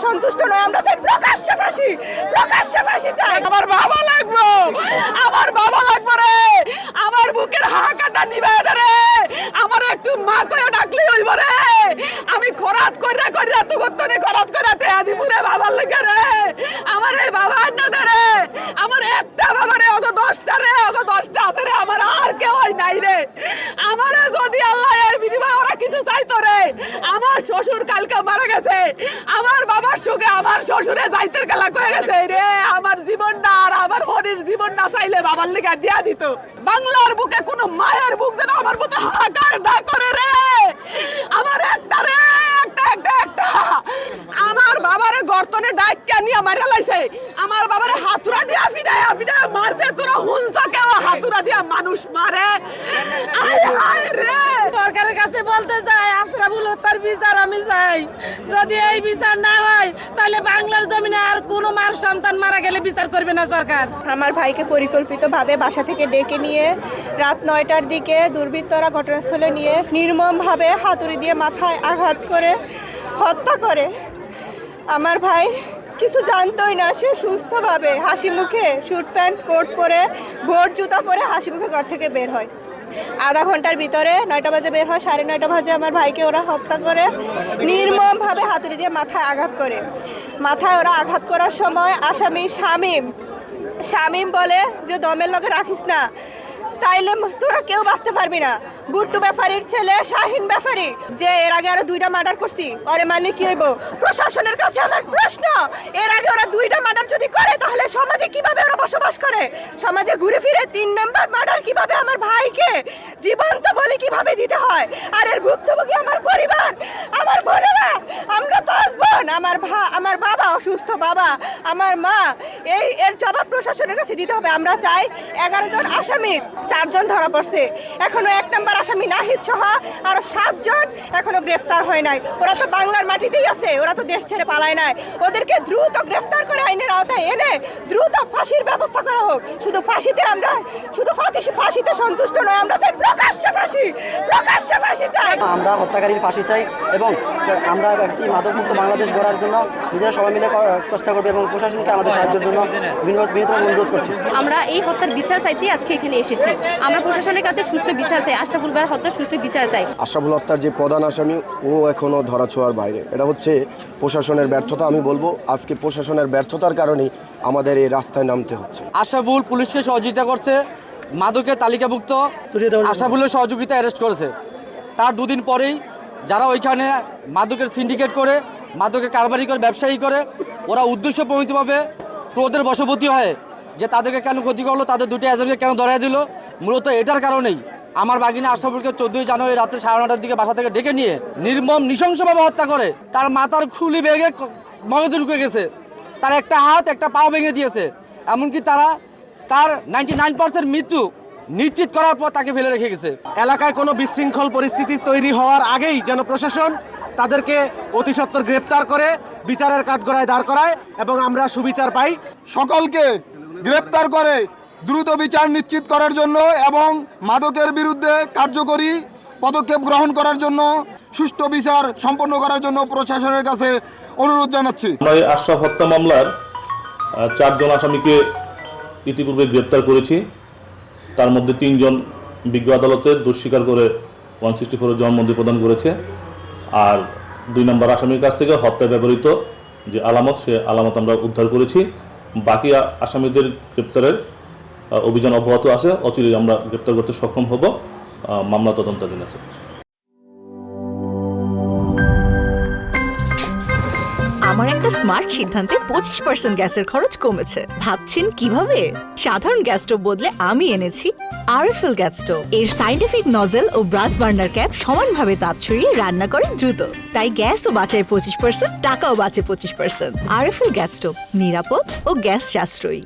সন্তুষ্ট নয়, আমরা চাই প্রকাশ্যে ফাঁসি, প্রকাশ্যে ফাঁসি চাই। আমার বাবা লাগবো, আমার বাবা লাগবো রে, আমার বুকের হাহাকারটা নিবে রে, আমার একটু মা কয়ে ডাকলি হইব রে। আমি খরাত কইরা কইরা তো গতনে খরাত কইরা তে আদিপুরে বাবার লাগা রে, আমার এই বাবা না রে, আমার একটা বাবা রে, ওগো 10টা রে, ওগো 10টা আছে রে, আমার আর কেউ নাই রে। আমারে যদি আল্লাহ এর বিনিময়ে ওরা কিছু চাইতো রে, আমার শ্বশুর কালকে মারা গেছে, আমার বাবার সুখে আমার শ্বশুরে যাইতের কালা কয়ে গেছে রে, আমার জীবনটা আর আমার হরির জীবনটা চাইলে বাবার লেগে দিয়া দিত। বাংলার বুকে কোনো মায়ের বুক যেন আমার মতো হাহাকার না করে রে, আমার একটা রে, একটা আমার বাবারে গর্তনে ডাইকা নিয়ে মারা লাইছে, আমার বাবারে হাতুড়া দিয়া ফিডায়া মারছে। তোরা হুনছ কেউ হাতুড়া দিয়া মানুষ মারে? আয় হায় রে, সরকারের কাছে বলতে চাই আশরাফুল হত্যার বিচার আমি চাই। যদি এই বিচার না হয় তাহলে বাংলার জমিনে আর কোনো মার সন্তান মারা গেলে বিচার করবে না সরকার। আমার ভাইকে পরিকল্পিতভাবে বাসা থেকে ডেকে নিয়ে রাত 9টার দিকে দুর্বৃত্তরা ঘটনাস্থলে নিয়ে নির্মমভাবে হাতুড়ি দিয়ে মাথায় আঘাত করে হত্যা করে। আমার ভাই কিছু জানতোই না, সে সুস্থভাবে হাসি মুখে স্যুট প্যান্ট কোট পরে ভোর জুতা পরে হাসি মুখে ঘর থেকে বের হয়। আধা ঘন্টার ভিতরে 9টা বাজে বের হয়, 9:30 বাজে আমার ভাইকে ওরা হত্যা করে নির্মমভাবে হাতুড়ি দিয়ে মাথায় আঘাত করে। মাথায় ওরা আঘাত করার সময় আসামি শামীম বলে যে দমের লগে রাখিস না, তাইলে তোরা কেউ বাঁচতে পারবি না। গুড্ডু ব্যাপারীর ছেলে শাহিন ব্যাপারী, যে এর আগে আরো 2টা মার্ডার করছি, ওরে মারলে কি হইব? প্রশাসনের কাছে আমার প্রশ্ন, এর আগে ওরা 2টা মার্ডার যদি করে তাহলে সমাজে কিভাবে ওরা বসবাস করে? সমাজে ঘুরে ফিরে 3 নম্বর মার্ডার কিভাবে আমার ভাইকে জীবন্ত বলি কিভাবে দিতে হয়? আর এর ভুক্তভোগী আমার পরিবার, আমার বোনেরা, আমরা 5 বোন, আমার বাবা অসুস্থ, বাবা, আমার মা, এর জবাব প্রশাসনের কাছে দিতে হবে। আমরা চাই 11 জন আসামির 4 জন ধরা পড়ছে, এখনো 1 নম্বর আসামি নাহিদ সহ আরো 7 জন এখনো গ্রেফতার হয় নাই। ওরা তো বাংলার মাটিতেই আছে, ওরা তো দেশ ছেড়ে পালায় নাই। ওদেরকে দ্রুত গ্রেফতার করে আইনের আওতায় এনে দ্রুত ফাঁসির ব্যবস্থা করা হোক। শুধু ফাঁসিতে সন্তুষ্ট নয়, আমরা চাই প্রকাশ্যে ফাঁসি, প্রকাশ্যে ফাঁসি চাই। আমরা হত্যাকারীর ফাঁসি চাই এবং আমরা একটি মাদকমুক্ত বাংলাদেশ গড়ার জন্য নিজেরা সবাই মিলে চেষ্টা করবো এবং প্রশাসনকে আমাদের সাহায্যের জন্য বিনীত অনুরোধ করছি। আমরা এই হত্যার বিচার চাইতে আজকে এখানে এসেছি। আমরা প্রশাসনের কাছে সুষ্ঠু বিচার চাই, আশরাফুল ভাইয়ের হত্যার সুষ্ঠু বিচার চাই। আশরাফুল হত্যার যে প্রধান আসামি ও এখনো ধরাছোঁয়ার বাইরে, এটা হচ্ছে প্রশাসনের ব্যর্থতা। আমি বলবো আজকে প্রশাসনের ব্যর্থতার কারণেই আমাদের এই রাস্তায় নামতে হচ্ছে। আশরাফুল পুলিশকে সহযোগিতা করছে, মাদকের তালিকাভুক্ত আশরাফুলের সহযোগিতা অ্যারেস্ট করেছে। তার 2 দিন পরেই যারা ওইখানে মাদকের সিন্ডিকেট করে, মাদকের কারবারি করে, ব্যবসায়ী করে, ওরা উদ্দেশ্যপ্রণীতভাবে ক্রোধের বশবর্তী হয় যে তাদেরকে কেন ক্ষতি করলো, তাদের 2টি এজেন্টকে কেন ধরাই দিল। মূলত এটার কারণেই আমার বাগিনা আশরাফুলকে 14 জানুয়ারি রাত্রে 9:30টার দিকে বাসা থেকে ডেকে নিয়ে নির্মম নৃশংসভাবে হত্যা করে। তার মাথার খুলি ভেঙে মগজে ঢুকে গেছে, তার একটা হাত একটা পা ভেঙে দিয়েছে। এমনকি তার 99% মৃত্যু নিশ্চিত করার পর তাকে ফেলে রেখে গেছে। এলাকায় কোনো বিশৃঙ্খল পরিস্থিতি তৈরি হওয়ার আগেই যেন প্রশাসন তাদেরকে অতি সত্বর গ্রেপ্তার করে বিচারের কাঠগড়ায় দাঁড় করায় এবং আমরা সুবিচার পাই। সকলকে গ্রেপ্তার করে দ্রুত বিচার নিশ্চিত করার জন্য এবং মাদকের বিরুদ্ধে কার্যকরী পদক্ষেপ গ্রহণ করার জন্য সুষ্ঠু বিচার সম্পন্ন করার জন্য প্রশাসনের কাছে অনুরোধ জানাচ্ছি। আমরা এই আশরাফ হত্যা মামলার 4 জন আসামিকে ইতিপূর্বে গ্রেপ্তার করেছি। তার মধ্যে 3 জন বিজ্ঞ আদালতের দোষ স্বীকার করে 164 জবানবন্দি প্রদান করেছে। আর 2 নম্বর আসামির কাছ থেকে হত্যায় ব্যবহৃত যে আলামত, সে আলামত আমরা উদ্ধার করেছি। বাকি আসামিদের গ্রেপ্তারের অভিযান অব্যাহত আছে, অচিরেই আমরা গ্রেপ্তার করতে সক্ষম হব। মামলা তদন্তাধীন আছে। আমার একটা স্মার্ট সিদ্ধান্তে 25% গ্যাসের খরচ কমেছে। ভাবছেন কিভাবে? সাধারণ গ্যাস স্টোভ বদলে আমি এনেছি আরএফএল গ্যাস স্টোভ। এর সাইন্টিফিক নজল ও ব্রাস বার্নার ক্যাপ সমানভাবে তাপ ছড়িয়ে রান্না করে দ্রুত, তাই গ্যাসও বাঁচায় 25%, টাকাও বাঁচে 25%। আরএফএল গ্যাস স্টোভ নিরাপদ ও গ্যাস সাশ্রয়ী।